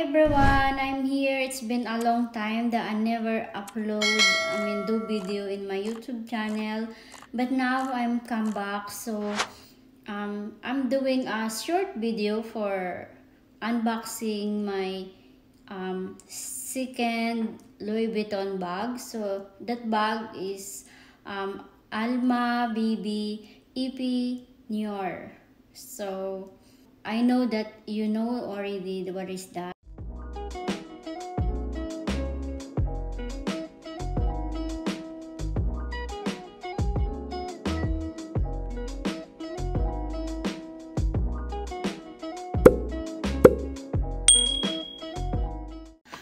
everyone, I'm here. It's been a long time that I never do video in my YouTube channel, but now I'm come back. So I'm doing a short video for unboxing my second Louis Vuitton bag. So that bag is Alma BB EP NOIR. So I know that you know already what is that.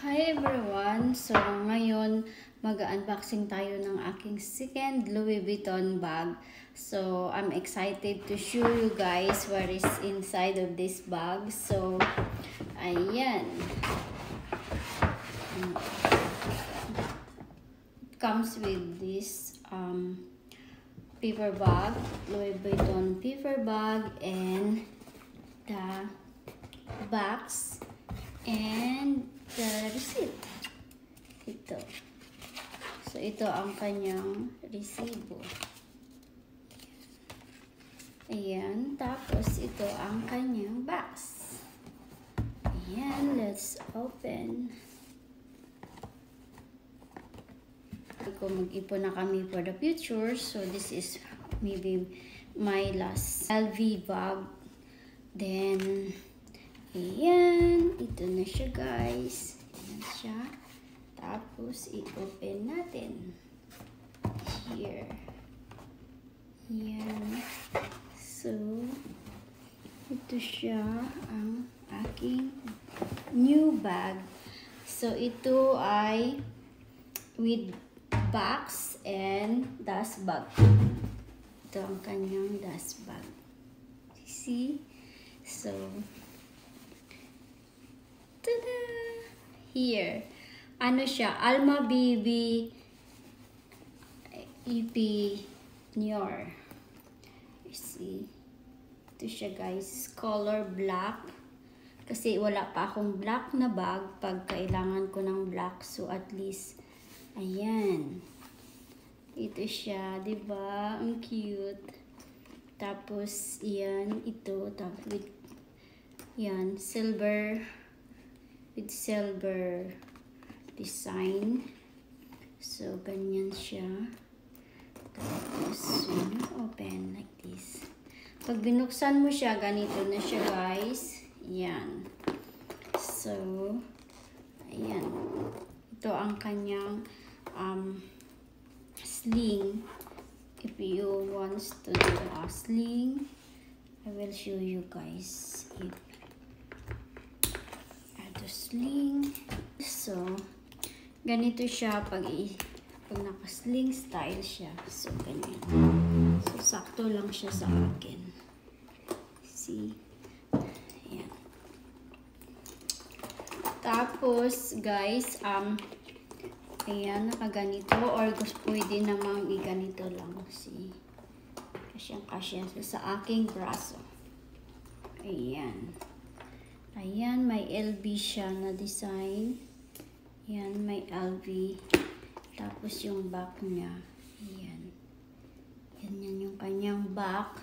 Hi everyone! So ngayon mag-unboxing tayo ng aking second Louis Vuitton bag. So I'm excited to show you guys what is inside of this bag. So ayan. It comes with this paper bag, Louis Vuitton paper bag, and the box and the receipt. Ito. So, ito ang kanyang resibo. Ayan. Tapos, ito ang kanyang box. Ayan. Let's open. Kung mag-ipon na kami for the future. So, this is maybe my last LV bag. Then, ayan, ito na siya guys. Ayan siya. Tapos, i-open natin. Here. Ayan. So, ito siya ang aking new bag. So, ito ay with box and dust bag. Ito ang kanyang dust bag. See? So, tada! Here. Ano siya? Alma BB EP NOIR. You see? Ito siya guys. Color black. Kasi wala pa akong black na bag pag kailangan ko ng black. So at least, ayan. Ito siya. Diba? Ang cute. Tapos, yan. Ito. Tapos with, yan. Silver. With silver design. So, ganyan siya. Tapos, open like this. Pag binuksan mo siya, ganito na siya, guys. Yan. So, ayan. Ito ang kanyang sling. If you want to do a sling, I will show you guys it. Add a sling. So, ganito siya pag naka-sling style siya. So, ganyan. So, sakto lang siya sa akin. See? Ayan. Tapos, guys, ayan, nakaganito. Or pwede namang i-ganito lang. See? Kasyang-kasya sa aking braso. Ayan. Ayan, may LV siya na design. Ayan, may LV. Tapos yung back niya. Ayan. Yan yung kanyang back.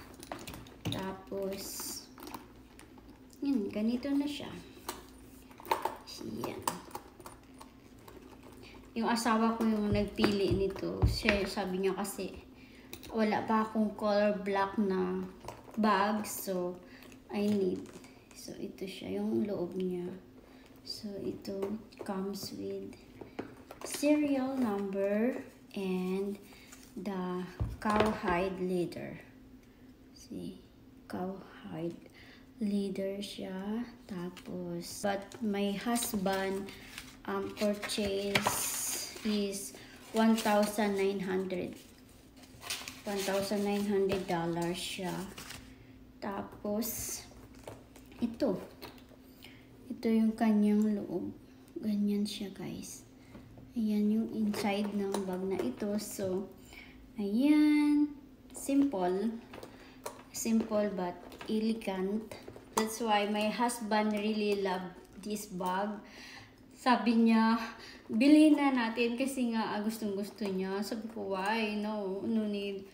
Tapos, yan, ganito na siya. Ayan. Yung asawa ko yung nagpili nito. Sabi niya kasi, wala pa akong color black na bag. So, I need. So, ito siya, yung loob niya. So, ito comes with serial number and the cowhide leather. See? Cowhide leather siya. Tapos, but my husband purchase is $1,900 siya. Tapos, ito yung kanyang loob. Ganyan siya guys. Ayan yung inside ng bag na ito. So, ayan. Simple. Simple but elegant. That's why my husband really loved this bag. Sabi niya, bilhin na natin kasi nga gustong-gusto niya. Sabi ko, why? No need.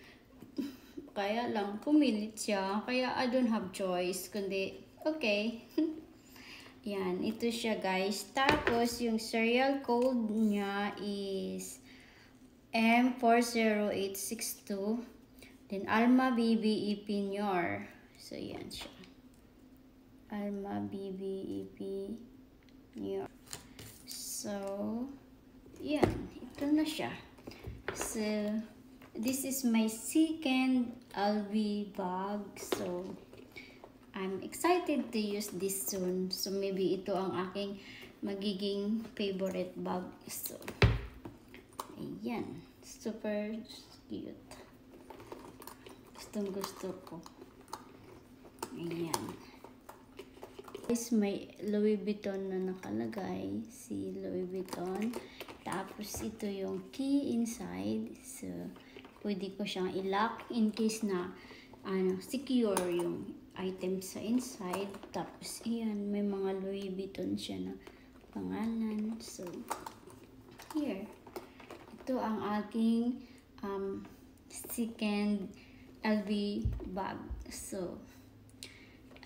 Kaya lang, pumilit siya. Kaya I don't have choice. Kundi, okay. Yan, ito siya guys. Tapos, yung serial code niya is M40862. Then, Alma BB EPI NOIR. So, yan siya. Alma BB EPI NOIR. So, yan. Ito na siya. So, this is my second LV bag. So, I'm excited to use this soon. So, maybe ito ang aking magiging favorite bag. So, ayan. Super cute. Gustong gusto ko. Ayan. Guys, may Louis Vuitton na nakalagay. Si Louis Vuitton. Tapos, ito yung key inside. So, pwede ko siyang i-lock in case na secure yung item sa inside. Tapos, ayan, may mga Louis Vuitton siya na pangalan. So, here. Ito ang aking second LV bag. So,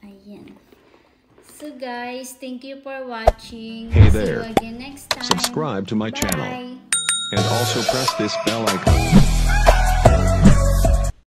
ayan. So guys, thank you for watching. Hey See there. you again next time. Subscribe to my channel. Bye. And also press this bell icon.